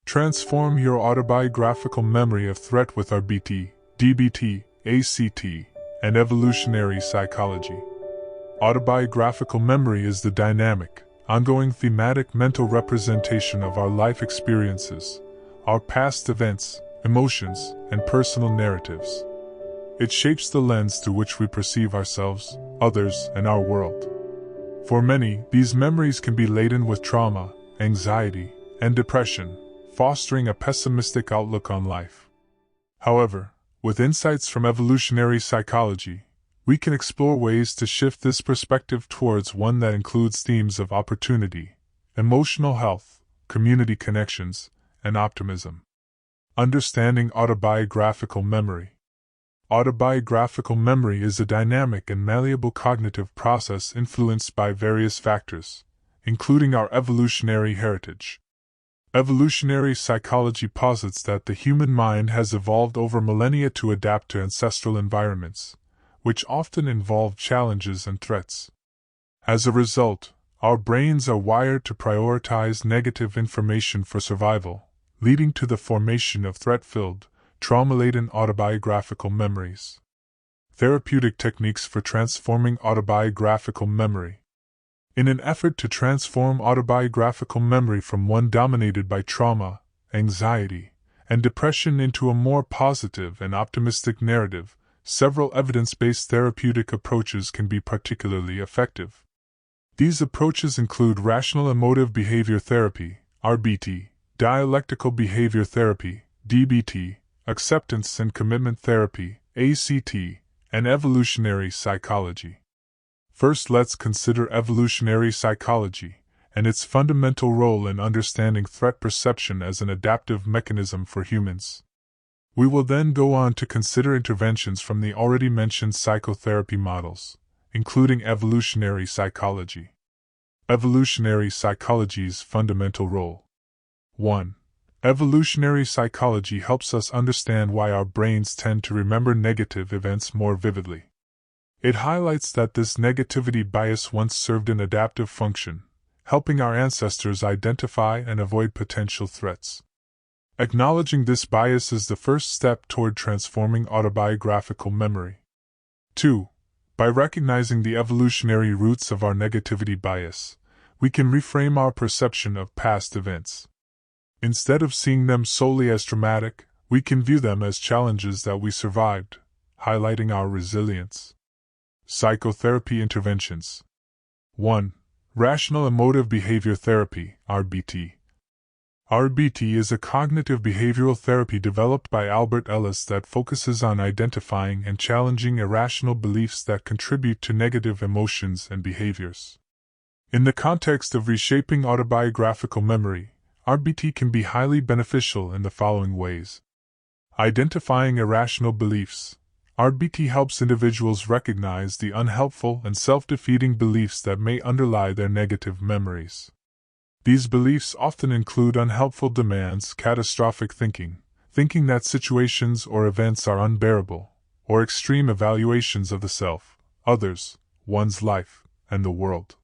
Transform your autobiographical memory of threat with REBT, DBT, ACT, and evolutionary psychology. Autobiographical memory is the dynamic, ongoing thematic mental representation of our life experiences, our past events, emotions, and personal narratives. It shapes the lens through which we perceive ourselves, others, and our world. For many, these memories can be laden with trauma, anxiety, and depression, fostering a pessimistic outlook on life. However, with insights from evolutionary psychology, we can explore ways to shift this perspective towards one that includes themes of opportunity, emotional health, community connections, and optimism. Understanding autobiographical memory. Autobiographical memory is a dynamic and malleable cognitive process influenced by various factors, including our evolutionary heritage. Evolutionary psychology posits that the human mind has evolved over millennia to adapt to ancestral environments, which often involve challenges and threats. As a result, our brains are wired to prioritize negative information for survival, leading to the formation of threat-filled, trauma-laden autobiographical memories. Therapeutic techniques for transforming autobiographical memory. In an effort to transform autobiographical memory from one dominated by trauma, anxiety, and depression into a more positive and optimistic narrative, several evidence-based therapeutic approaches can be particularly effective. These approaches include rational emotive behavior therapy, REBT, dialectical behavior therapy, DBT, acceptance and commitment therapy, ACT, and evolutionary psychology. First, let's consider evolutionary psychology and its fundamental role in understanding threat perception as an adaptive mechanism for humans. We will then go on to consider interventions from the already mentioned psychotherapy models, including evolutionary psychology. Evolutionary psychology's fundamental role. 1. Evolutionary psychology helps us understand why our brains tend to remember negative events more vividly. It highlights that this negativity bias once served an adaptive function, helping our ancestors identify and avoid potential threats. Acknowledging this bias is the first step toward transforming autobiographical memory. 2. By recognizing the evolutionary roots of our negativity bias, we can reframe our perception of past events. Instead of seeing them solely as traumatic, we can view them as challenges that we survived, highlighting our resilience. Psychotherapy interventions. 1. Rational emotive behavior therapy, REBT. REBT is a cognitive behavioral therapy developed by Albert Ellis that focuses on identifying and challenging irrational beliefs that contribute to negative emotions and behaviors. In the context of reshaping autobiographical memory, REBT can be highly beneficial in the following ways. Identifying irrational beliefs. REBT helps individuals recognize the unhelpful and self-defeating beliefs that may underlie their negative memories. These beliefs often include unhelpful demands, catastrophic thinking that situations or events are unbearable, or extreme evaluations of the self, others, one's life, and the world.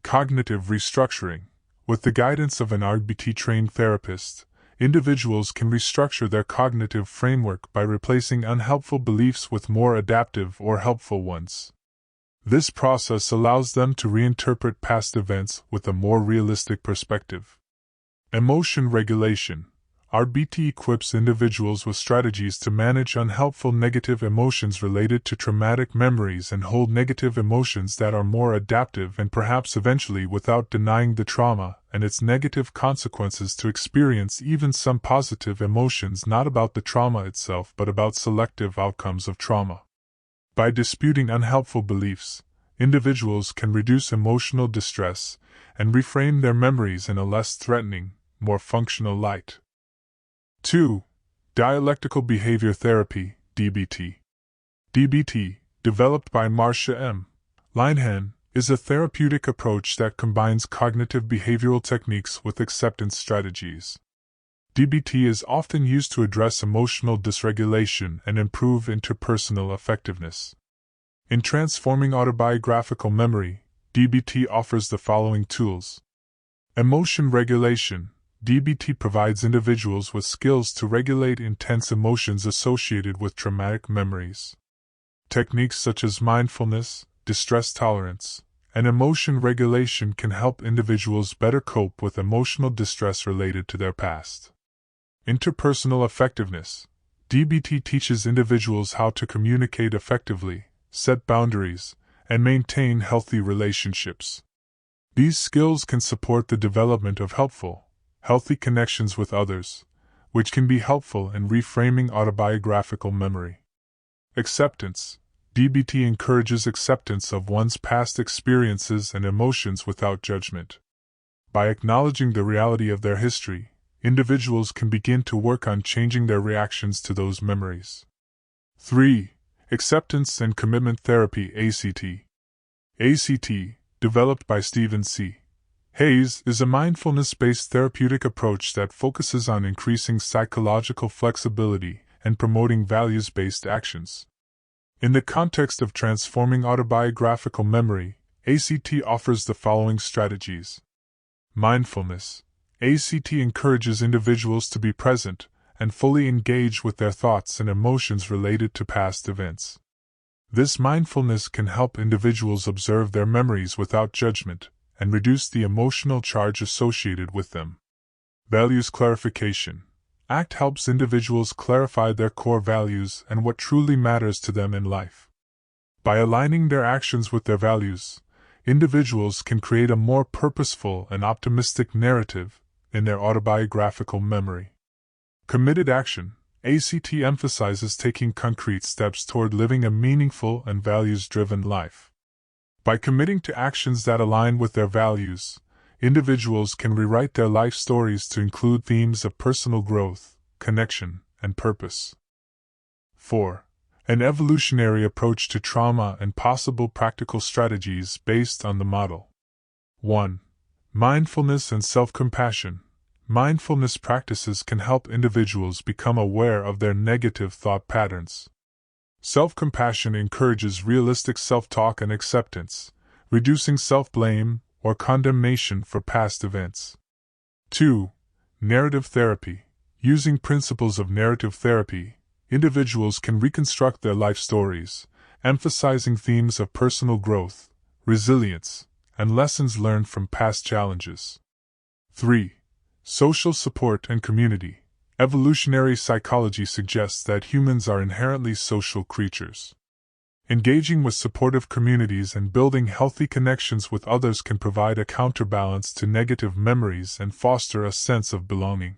Cognitive restructuring. With the guidance of an REBT-trained therapist, individuals can restructure their cognitive framework by replacing unhelpful beliefs with more adaptive or helpful ones. This process allows them to reinterpret past events with a more realistic perspective. Emotion regulation. REBT equips individuals with strategies to manage unhelpful negative emotions related to traumatic memories and hold negative emotions that are more adaptive and perhaps eventually, without denying the trauma and its negative consequences, to experience even some positive emotions not about the trauma itself but about selective outcomes of trauma. By disputing unhelpful beliefs, individuals can reduce emotional distress and reframe their memories in a less threatening, more functional light. 2. Dialectical behavior therapy, DBT. DBT, developed by Marcia M. Linehan, is a therapeutic approach that combines cognitive behavioral techniques with acceptance strategies. DBT is often used to address emotional dysregulation and improve interpersonal effectiveness. In transforming autobiographical memory, DBT offers the following tools. Emotion regulation. DBT provides individuals with skills to regulate intense emotions associated with traumatic memories. Techniques such as mindfulness, distress tolerance, and emotion regulation can help individuals better cope with emotional distress related to their past. Interpersonal effectiveness. DBT teaches individuals how to communicate effectively, set boundaries, and maintain healthy relationships. These skills can support the development of healthy connections with others, which can be helpful in reframing autobiographical memory. Acceptance. DBT encourages acceptance of one's past experiences and emotions without judgment. By acknowledging the reality of their history, individuals can begin to work on changing their reactions to those memories. 3. Acceptance and Commitment Therapy (ACT). ACT, developed by Stephen C. Hayes, is a mindfulness-based therapeutic approach that focuses on increasing psychological flexibility and promoting values-based actions. In the context of transforming autobiographical memory, ACT offers the following strategies. Mindfulness. ACT encourages individuals to be present and fully engage with their thoughts and emotions related to past events. This mindfulness can help individuals observe their memories without judgment and reduce the emotional charge associated with them. Values clarification. ACT helps individuals clarify their core values and what truly matters to them in life. By aligning their actions with their values, individuals can create a more purposeful and optimistic narrative in their autobiographical memory. Committed action. ACT emphasizes taking concrete steps toward living a meaningful and values-driven life. By committing to actions that align with their values, individuals can rewrite their life stories to include themes of personal growth, connection, and purpose. 4. An evolutionary approach to trauma and possible practical strategies based on the model. 1. Mindfulness and self-compassion. Mindfulness practices can help individuals become aware of their negative thought patterns. Self-compassion encourages realistic self-talk and acceptance, reducing self-blame or condemnation for past events. 2. Narrative therapy. Using principles of narrative therapy, individuals can reconstruct their life stories, emphasizing themes of personal growth, resilience, and lessons learned from past challenges. 3. Social support and community. Evolutionary psychology suggests that humans are inherently social creatures. Engaging with supportive communities and building healthy connections with others can provide a counterbalance to negative memories and foster a sense of belonging.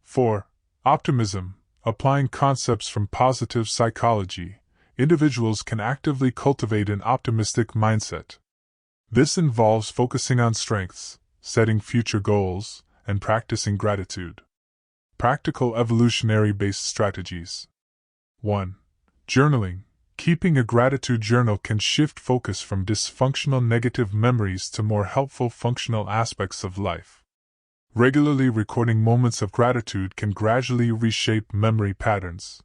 4. Optimism. Applying concepts from positive psychology, individuals can actively cultivate an optimistic mindset. This involves focusing on strengths, setting future goals, and practicing gratitude. Practical evolutionary-based strategies. 1. Journaling. Keeping a gratitude journal can shift focus from dysfunctional negative memories to more helpful functional aspects of life. Regularly recording moments of gratitude can gradually reshape memory patterns.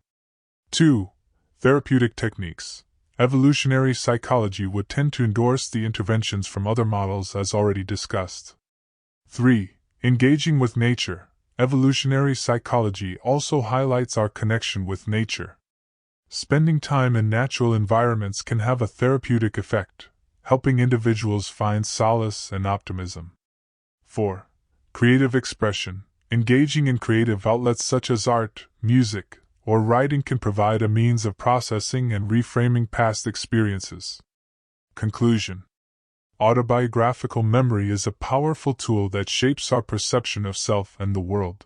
2. Therapeutic techniques. Evolutionary psychology would tend to endorse the interventions from other models as already discussed. 3. Engaging with nature. Evolutionary psychology also highlights our connection with nature. Spending time in natural environments can have a therapeutic effect, helping individuals find solace and optimism. 4. Creative expression. Engaging in creative outlets such as art, music, or writing can provide a means of processing and reframing past experiences. Conclusion. Autobiographical memory is a powerful tool that shapes our perception of self and the world.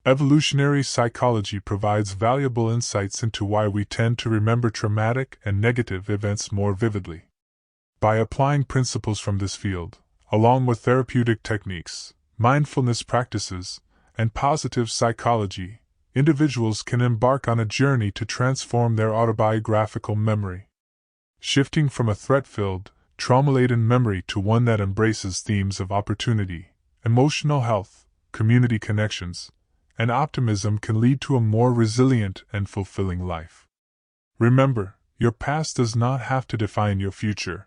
Evolutionary psychology provides valuable insights into why we tend to remember traumatic and negative events more vividly. By applying principles from this field, along with therapeutic techniques, mindfulness practices, and positive psychology, individuals can embark on a journey to transform their autobiographical memory. Shifting from a threat-filled, trauma-laden memory to one that embraces themes of opportunity, emotional health, community connections, and optimism can lead to a more resilient and fulfilling life. Remember, your past does not have to define your future.